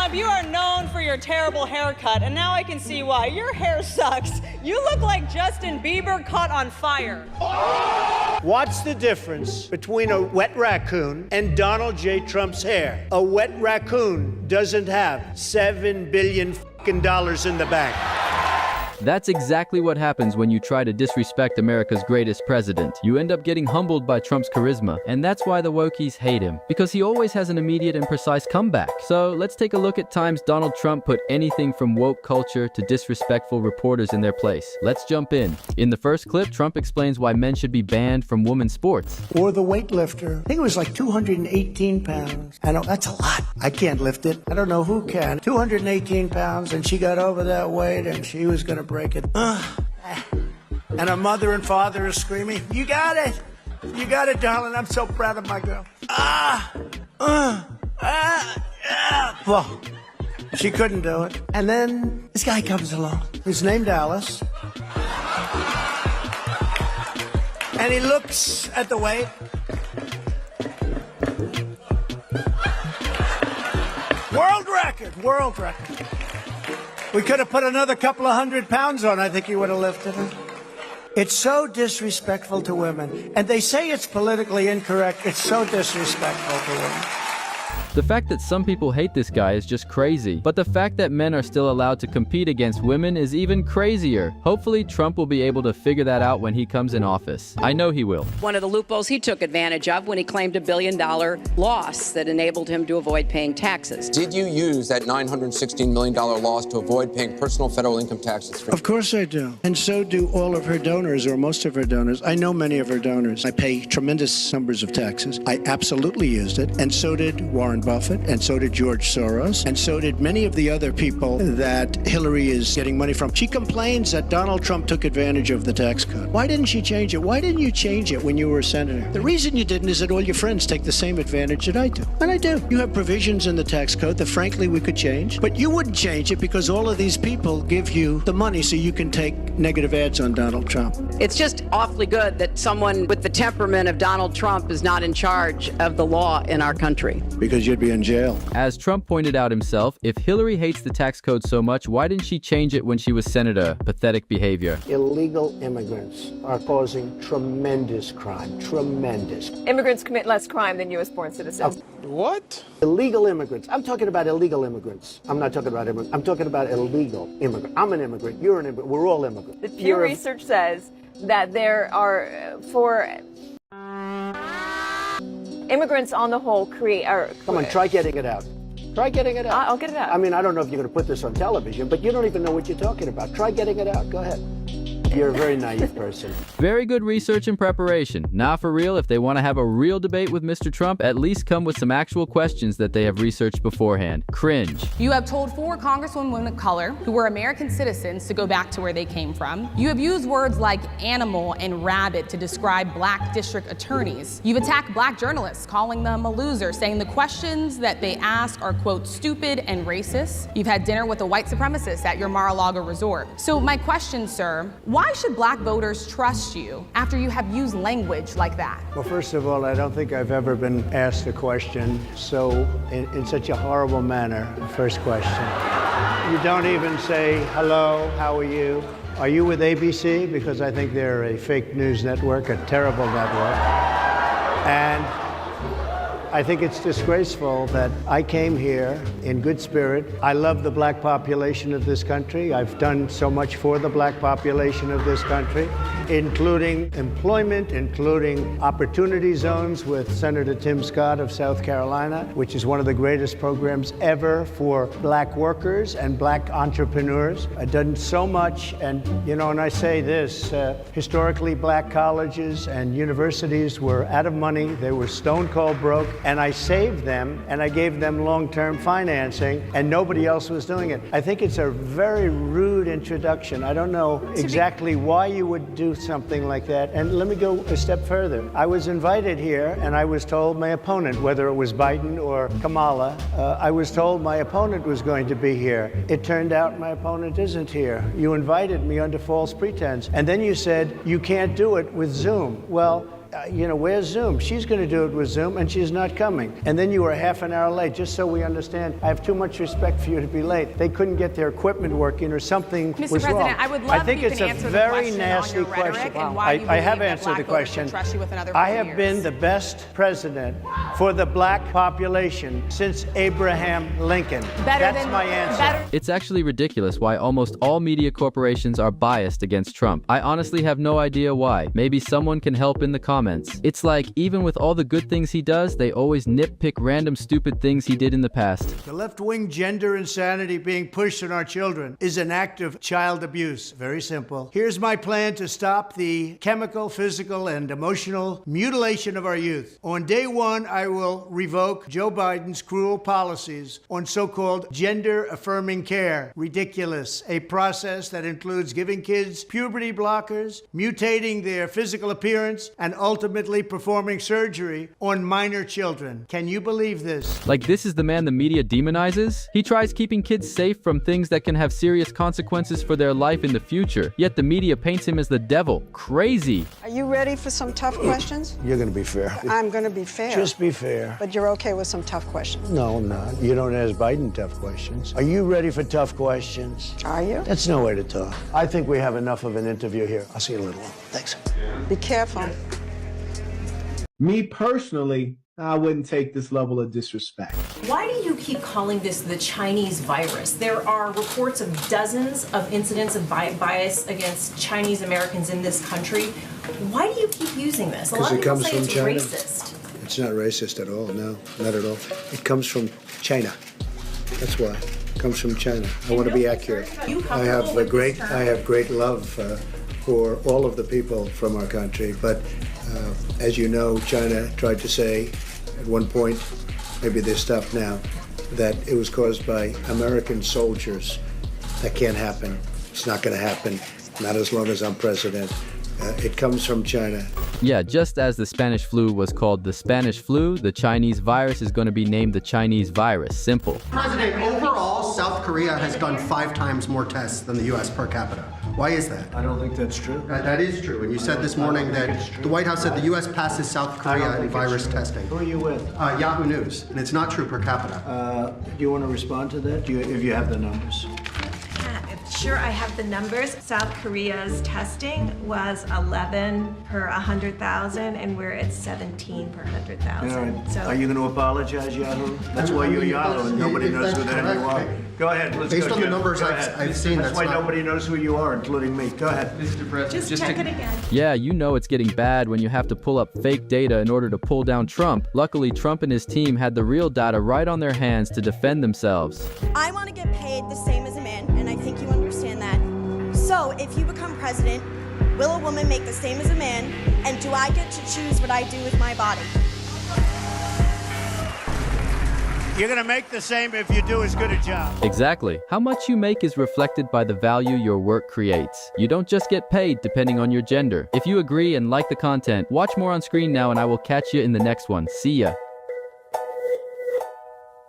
Trump, you are known for your terrible haircut, and now I can see why. Your hair sucks. You look like Justin Bieber caught on fire. What's the difference between a wet raccoon and Donald J. Trump's hair? A wet raccoon doesn't have $7 billion in the bank. That's exactly what happens when you try to disrespect America's greatest president. You end up getting humbled by Trump's charisma, and that's why the wokies hate him, because he always has an immediate and precise comeback. So let's take a look at times Donald Trump put anything from woke culture to disrespectful reporters in their place. Let's jump in. In the first clip, Trump explains why men should be banned from women's sports. Or the weightlifter. I think it was like 218 pounds. I know, that's a lot. I can't lift it. I don't know who can. 218 pounds, and she got over that weight, and she was going to break it. And her mother and father are screaming, "You got it! You got it, darling. I'm so proud of my girl." Well, she couldn't do it. And then this guy comes along. He's named Alice. And he looks at the weight. World record, world record. We could have put another couple of 100 pounds on. I think he would have lifted it. It's so disrespectful to women. And they say it's politically incorrect. It's so disrespectful to women. The fact that some people hate this guy is just crazy, but the fact that men are still allowed to compete against women is even crazier. Hopefully, Trump will be able to figure that out when he comes in office. I know he will. One of the loopholes he took advantage of when he claimed $1 billion loss that enabled him to avoid paying taxes. Did you use that $916 million loss to avoid paying personal federal income taxes? Of course I do. And so do all of her donors, or most of her donors. I know many of her donors. I pay tremendous numbers of taxes. I absolutely used it. And so did Warren Buffett, and so did George Soros, and so did many of the other people that Hillary is getting money from. She complains that Donald Trump took advantage of the tax code. Why didn't she change it? Why didn't you change it when you were a senator? The reason you didn't is that all your friends take the same advantage that I do. And I do. You have provisions in the tax code that frankly we could change, but you wouldn't change it because all of these people give you the money so you can take negative ads on Donald Trump. It's just awfully good that someone with the temperament of Donald Trump is not in charge of the law in our country. Because you'd be in jail. As Trump pointed out himself, if Hillary hates the tax code so much, why didn't she change it when she was senator? Pathetic behavior. Illegal immigrants are causing tremendous crime. Tremendous. Immigrants commit less crime than U.S.-born citizens. What? Illegal immigrants. I'm talking about illegal immigrants. I'm not talking about immigrants. I'm talking about illegal immigrants. I'm an immigrant. You're an immigrant. We're all immigrants. The Pew Research says that there are, for immigrants on the whole Come on, try getting it out. Try getting it out. I'll get it out. I mean, I don't know if you're going to put this on television, but you don't even know what you're talking about. Try getting it out. Go ahead. You're a very naive person. Very good research and preparation. Now for real, if they want to have a real debate with Mr. Trump, at least come with some actual questions that they have researched beforehand. Cringe. You have told 4 congresswomen of color who were American citizens to go back to where they came from. You have used words like animal and rabbit to describe black district attorneys. You've attacked black journalists, calling them a loser, saying the questions that they ask are, quote, stupid and racist. You've had dinner with a white supremacist at your Mar-a-Lago resort. So my question, sir, why should black voters trust you after you have used language like that? Well, first of all, I don't think I've ever been asked a question so in such a horrible manner. The first question. You don't even say, hello, how are you? Are you with ABC? Because I think they're a fake news network, a terrible network. And I think it's disgraceful that I came here in good spirit. I love the black population of this country. I've done so much for the black population of this country, including employment, including opportunity zones with Senator Tim Scott of South Carolina, which is one of the greatest programs ever for black workers and black entrepreneurs. I've done so much, and and I say this, historically black colleges and universities were out of money. They were stone cold broke. And I saved them, and I gave them long-term financing, and nobody else was doing it. I think it's a very rude introduction. I don't know exactly why you would do something like that. And let me go a step further. I was invited here, and I was told my opponent, whether it was Biden or Kamala, I was told my opponent was going to be here. It turned out my opponent isn't here. You invited me under false pretense. And then you said, you can't do it with Zoom. Well, where's Zoom? She's going to do it with Zoom, and she's not coming. And then you were half an hour late, just so we understand. I have too much respect for you to be late. They couldn't get their equipment working, or something Mr. was President, wrong. I would love I think if you it's can a answer the very question nasty on your rhetoric question. and why you I have believe that answered black the voters question. should trust you with another I 4 have years. been the best president for the black population since Abraham Lincoln. That's my answer. It's actually ridiculous why almost all media corporations are biased against Trump. I honestly have no idea why. Maybe someone can help in the comments. It's like, even with all the good things he does, they always nitpick random stupid things he did in the past. The left-wing gender insanity being pushed on our children is an act of child abuse. Very simple. Here's my plan to stop the chemical, physical, and emotional mutilation of our youth. On day one, I will revoke Joe Biden's cruel policies on so-called gender-affirming care. Ridiculous. A process that includes giving kids puberty blockers, mutating their physical appearance, and ultimately performing surgery on minor children. Can you believe this? Like, this is the man the media demonizes? He tries keeping kids safe from things that can have serious consequences for their life in the future, yet the media paints him as the devil. Crazy. Are you ready for some tough questions? You're going to be fair. I'm going to be fair. Just be fair. But you're okay with some tough questions? No, I'm not. You don't ask Biden tough questions. Are you ready for tough questions? Are you? That's no way to talk. I think we have enough of an interview here. I'll see you in a little while. Thanks. Be careful. Me personally, I wouldn't take this level of disrespect. Why do you keep calling this the Chinese virus? There are reports of dozens of incidents of bias against Chinese Americans in this country. Why do you keep using this? A lot of people say it's racist. It's not racist at all. No, not at all. It comes from China. That's why. It comes from China. I want to be accurate. I have great love for all of the people from our country, but as you know, China tried to say at one point, maybe they stopped now, that it was caused by American soldiers. That can't happen. It's not going to happen. Not as long as I'm president. It comes from China. Yeah, just as the Spanish flu was called the Spanish flu, the Chinese virus is going to be named the Chinese virus. Simple. President, overall, South Korea has done 5 times more tests than the U.S. per capita. Why is that? I don't think that's true. That is true. And you said this morning that the White House said the U.S. passes South Korea in virus testing. Who are you with? Yahoo News. And it's not true per capita. Do you want to respond to that? If you have the numbers. Sure, I have the numbers. South Korea's testing was 11 per 100,000, and we're at 17 per 100,000. So, are you going to apologize, Yahoo? That's why you're Yahoo, and nobody knows who the hell you are. Go ahead. Let's Based go, on the Jim. numbers I've seen, that's why nobody knows who you are, including me. Go ahead. Mr. President, just check it again. Yeah, you know it's getting bad when you have to pull up fake data in order to pull down Trump. Luckily, Trump and his team had the real data right on their hands to defend themselves. I want to get paid the same as a man, and I think you understand that. So, if you become president, will a woman make the same as a man? And do I get to choose what I do with my body? You're going to make the same if you do as good a job. Exactly. How much you make is reflected by the value your work creates. You don't just get paid depending on your gender. If you agree and like the content, watch more on screen now, and I will catch you in the next one. See ya.